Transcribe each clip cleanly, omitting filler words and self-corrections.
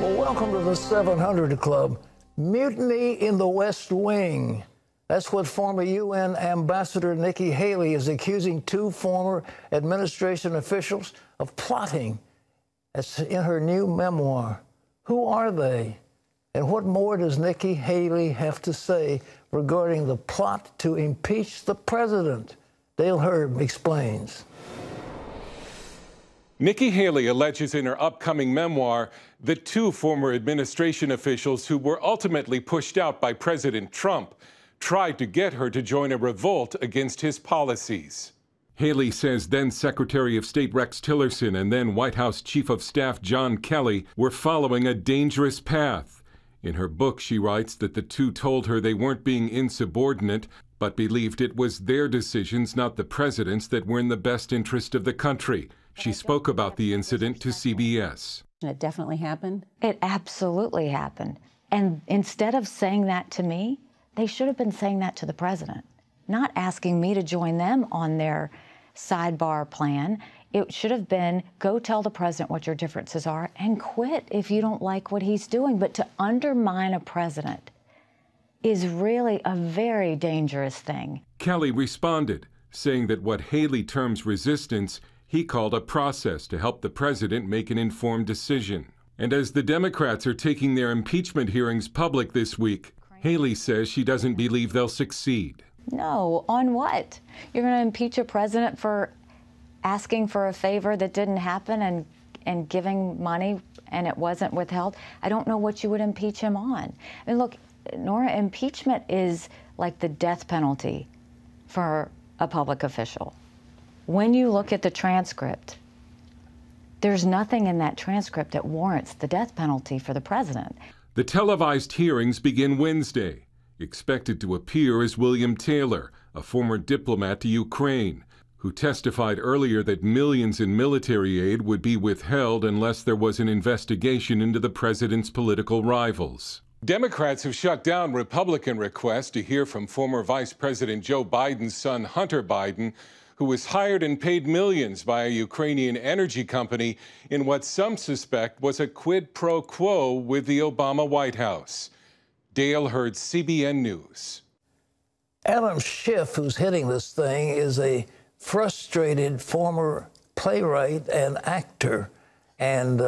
Well, welcome to the 700 Club. Mutiny in the West Wing. That's what former UN Ambassador Nikki Haley is accusing two former administration officials of plotting. That's in her new memoir. Who are they? And what more does Nikki Haley have to say regarding the plot to impeach the president? Dale Herb explains. Nikki Haley alleges in her upcoming memoir that two former administration officials who were ultimately pushed out by President Trump tried to get her to join a revolt against his policies. Haley says then Secretary of State Rex Tillerson and then White House Chief of Staff John Kelly were following a dangerous path. In her book, she writes that the two told her they weren't being insubordinate, but believed it was their decisions, not the president's, that were in the best interest of the country. She spoke about the incident to CBS. It definitely happened? It absolutely happened. And instead of saying that to me, they should have been saying that to the president, not asking me to join them on their sidebar plan. It should have been, go tell the president what your differences are and quit if you don't like what he's doing. But to undermine a president is really a very dangerous thing. Kelly responded, saying that what Haley terms resistance, he called a process to help the president make an informed decision. And as the Democrats are taking their impeachment hearings public this week, Haley says she doesn't believe they'll succeed. No, on what? You're going to impeach a president for asking for a favor that didn't happen and giving money and it wasn't withheld? I don't know what you would impeach him on. I mean, look, Nora, impeachment is like the death penalty for a public official. When you look at the transcript, there's nothing in that transcript that warrants the death penalty for the president. The televised hearings begin Wednesday. Expected to appear is William Taylor, a former diplomat to Ukraine, who testified earlier that millions in military aid would be withheld unless there was an investigation into the president's political rivals. Democrats have shut down Republican requests to hear from former Vice President Joe Biden's son, Hunter Biden, who was hired and paid millions by a Ukrainian energy company in what some suspect was a quid pro quo with the Obama White House. Dale Hurd, CBN News. Adam Schiff, who's heading this thing, is a frustrated former playwright and actor, and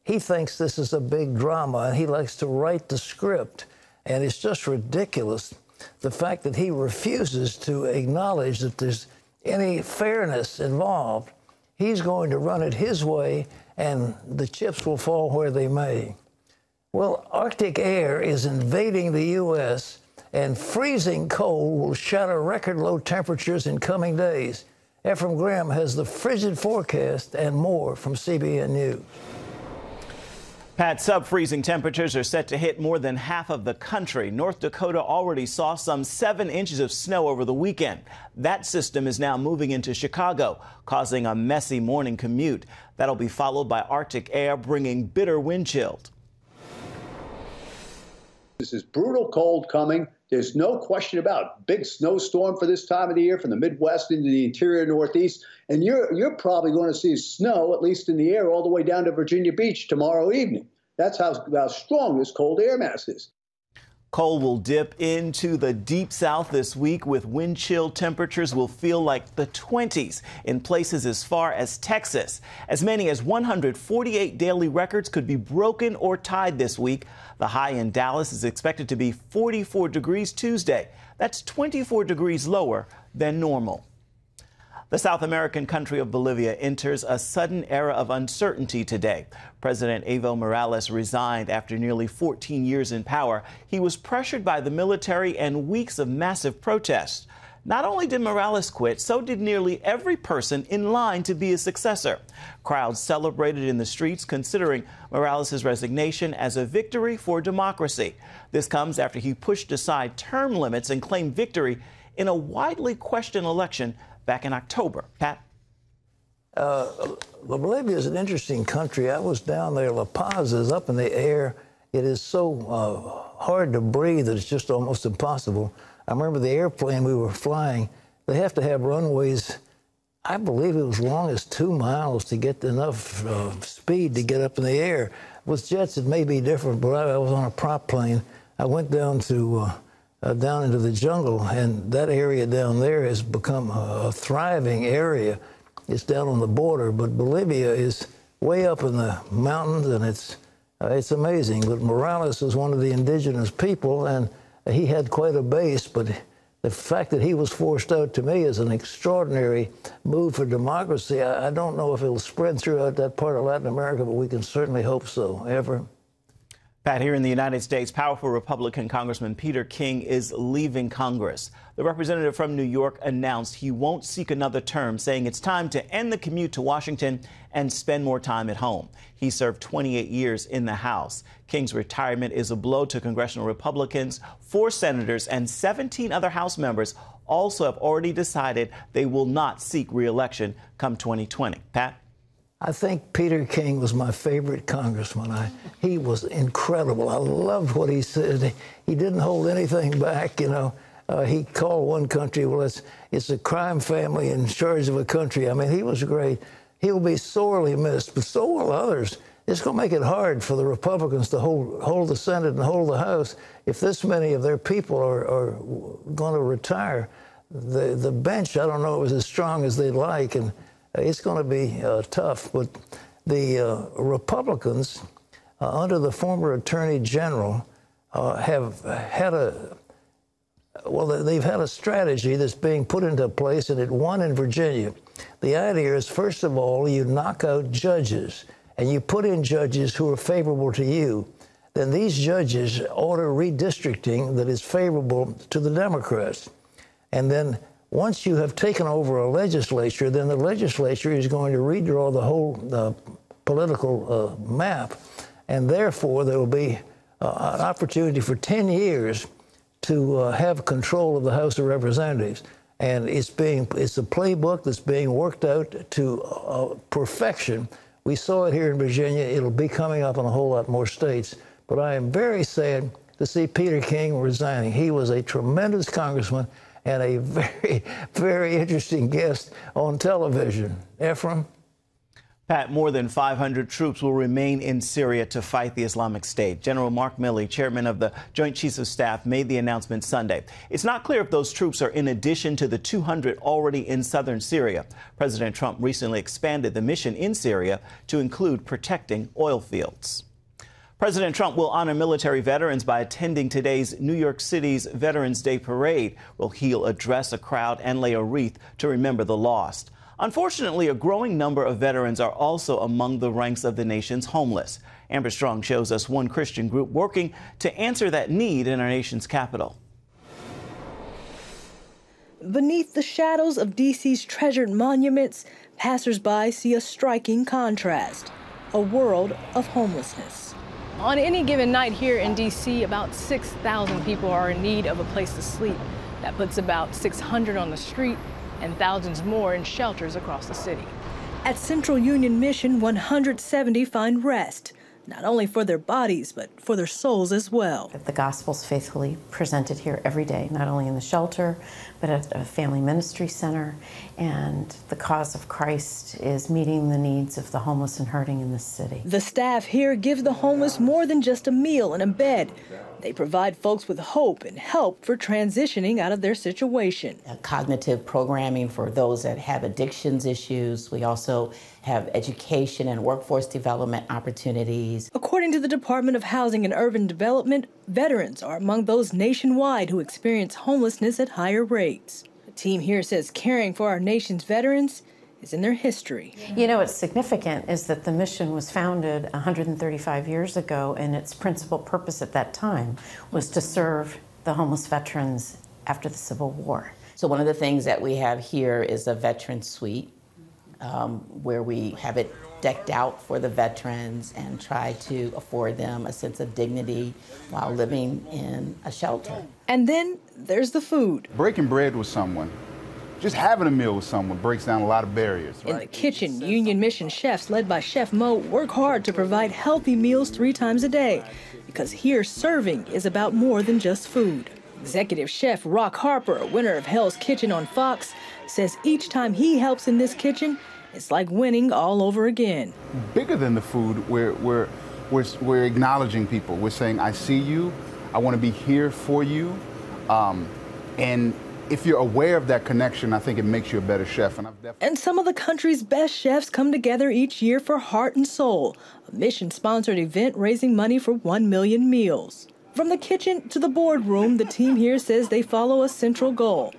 he thinks this is a big drama, and he likes to write the script, and it's just ridiculous, the fact that he refuses to acknowledge that there's any fairness involved. He's going to run it his way, and the chips will fall where they may. Well, Arctic air is invading the U.S., and freezing cold will shatter record low temperatures in coming days. Ephraim Graham has the frigid forecast and more from CBN News. Pat, sub-freezing temperatures are set to hit more than half of the country. North Dakota already saw some 7 inches of snow over the weekend. That system is now moving into Chicago, causing a messy morning commute. That'll be followed by Arctic air bringing bitter wind chill. This is brutal cold coming. There's no question about it. Big snowstorm for this time of the year from the Midwest into the interior Northeast. And you're probably going to see snow, at least in the air, all the way down to Virginia Beach tomorrow evening. That's how strong this cold air mass is. Cold will dip into the deep south this week with wind chill temperatures will feel like the 20s in places as far as Texas. As many as 148 daily records could be broken or tied this week. The high in Dallas is expected to be 44 degrees Tuesday. That's 24 degrees lower than normal. The South American country of Bolivia enters a sudden era of uncertainty today. President Evo Morales resigned after nearly 14 years in power. He was pressured by the military and weeks of massive protests. Not only did Morales quit, so did nearly every person in line to be his successor. Crowds celebrated in the streets, considering Morales' resignation as a victory for democracy. This comes after he pushed aside term limits and claimed victory in a widely questioned election back in October. Pat? Bolivia is an interesting country. I was down there. La Paz is up in the air. It is so hard to breathe that it's just almost impossible. I remember the airplane we were flying, they have to have runways I believe it was as long as 2 miles to get enough speed to get up in the air. With jets, it may be different, but I was on a prop plane. I went down to down into the jungle, and that area down there has become a thriving area. It's down on the border, but Bolivia is way up in the mountains, and it's amazing. But Morales is one of the indigenous people, and he had quite a base, but the fact that he was forced out, to me, is an extraordinary move for democracy. I don't know if it'll spread throughout that part of Latin America, but we can certainly hope so. Ever. Pat, here in the United States, powerful Republican Congressman Peter King is leaving Congress. The representative from New York announced he won't seek another term, saying it's time to end the commute to Washington and spend more time at home. He served 28 years in the House. King's retirement is a blow to congressional Republicans. 4 senators and 17 other House members also have already decided they will not seek re-election come 2020. Pat? I think Peter King was my favorite congressman. He was incredible. I loved what he said. He didn't hold anything back, you know. He called one country, well, it's a crime family in charge of a country. I mean, he was great. He'll be sorely missed, but so will others. It's going to make it hard for the Republicans to hold the Senate and hold the House if this many of their people are going to retire. The bench, I don't know, is as strong as they'd like, and it's going to be tough. But the Republicans, under the former Attorney General, have had they've had a strategy that's being put into place, and it won in Virginia. The idea is, first of all, you knock out judges, and you put in judges who are favorable to you. Then these judges order redistricting that is favorable to the Democrats. And then once you have taken over a legislature, then the legislature is going to redraw the whole political map, and therefore there will be an opportunity for 10 years to have control of the House of Representatives. And it's a playbook that's being worked out to perfection. We saw it here in Virginia. It'll be coming up in a whole lot more states. But I am very sad to see Peter King resigning. He was a tremendous congressman and a very, very interesting guest on television. Ephraim? Pat, more than 500 troops will remain in Syria to fight the Islamic State. General Mark Milley, chairman of the Joint Chiefs of Staff, made the announcement Sunday. It's not clear if those troops are in addition to the 200 already in southern Syria. President Trump recently expanded the mission in Syria to include protecting oil fields. President Trump will honor military veterans by attending today's New York City's Veterans Day Parade, where he'll address a crowd and lay a wreath to remember the lost. Unfortunately, a growing number of veterans are also among the ranks of the nation's homeless. Amber Strong shows us one Christian group working to answer that need in our nation's capital. Beneath the shadows of D.C.'s treasured monuments, passersby see a striking contrast, a world of homelessness. On any given night here in D.C., about 6,000 people are in need of a place to sleep. That puts about 600 on the street and thousands more in shelters across the city. At Central Union Mission, 170 find rest, not only for their bodies, but for their souls as well. The gospel's faithfully presented here every day, not only in the shelter, but at a family ministry center. And the cause of Christ is meeting the needs of the homeless and hurting in this city. The staff here gives the homeless more than just a meal and a bed. They provide folks with hope and help for transitioning out of their situation. Cognitive programming for those that have addictions issues. We also have education and workforce development opportunities. According to the Department of Housing and Urban Development, veterans are among those nationwide who experience homelessness at higher rates. The team here says caring for our nation's veterans is in their history. You know, what's significant is that the mission was founded 135 years ago, and its principal purpose at that time was to serve the homeless veterans after the Civil War. So one of the things that we have here is a veteran suite, where we have it decked out for the veterans and try to afford them a sense of dignity while living in a shelter. And then there's the food. Breaking bread with someone, just having a meal with someone breaks down a lot of barriers. In the kitchen, Union Mission chefs led by Chef Mo work hard to provide healthy meals 3 times a day, because here serving is about more than just food. Executive Chef Rock Harper, winner of Hell's Kitchen on Fox, Says each time he helps in this kitchen, it's like winning all over again. Bigger than the food, we're acknowledging people. We're saying, I see you, I want to be here for you. And if you're aware of that connection, I think it makes you a better chef. And some of the country's best chefs come together each year for Heart and Soul, a mission-sponsored event raising money for 1 million meals. From the kitchen to the boardroom, the team here says they follow a central goal: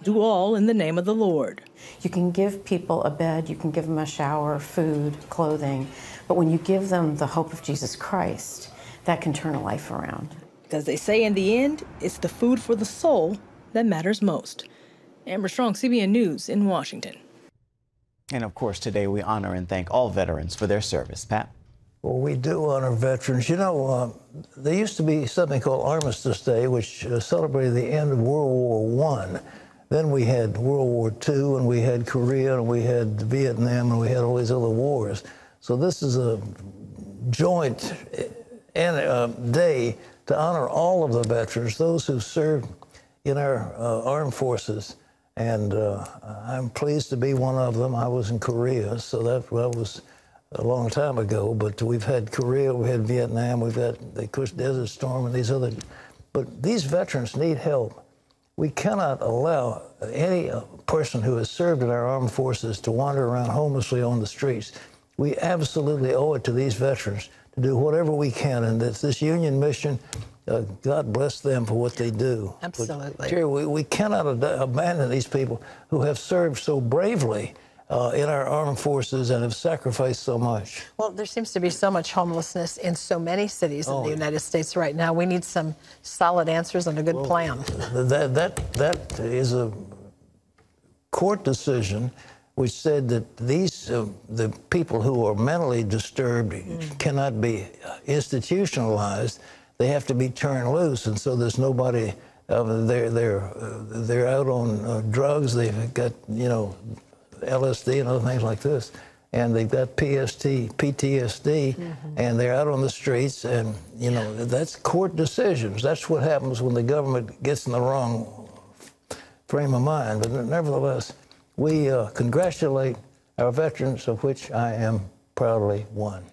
do all in the name of the Lord. You can give people a bed, you can give them a shower, food, clothing, but when you give them the hope of Jesus Christ, that can turn a life around. Because they say in the end, it's the food for the soul that matters most. Amber Strong, CBN News in Washington. And of course, today we honor and thank all veterans for their service. Pat? Well, we do honor veterans. You know, there used to be something called Armistice Day, which celebrated the end of World War I. Then we had World War II, and we had Korea, and we had Vietnam, and we had all these other wars. So this is a joint day to honor all of the veterans, those who served in our armed forces. And I'm pleased to be one of them. I was in Korea, so that was a long time ago. But we've had Korea, we had Vietnam, we've had the Desert Storm and these other. But these veterans need help. We cannot allow any person who has served in our armed forces to wander around homelessly on the streets. We absolutely owe it to these veterans to do whatever we can. And this union mission, God bless them for what they do. Absolutely. But, Jerry, we cannot abandon these people who have served so bravely in our armed forces and have sacrificed so much. Well, there seems to be so much homelessness in so many cities in the United States right now. We need some solid answers and a good plan. That is a court decision which said that these the people who are mentally disturbed cannot be institutionalized. They have to be turned loose, and so there's nobody. They're out on drugs. They've got LSD and other things like this, and they've got PTSD, and they're out on the streets, and that's court decisions. That's what happens when the government gets in the wrong frame of mind. But nevertheless, we congratulate our veterans, of which I am proudly one.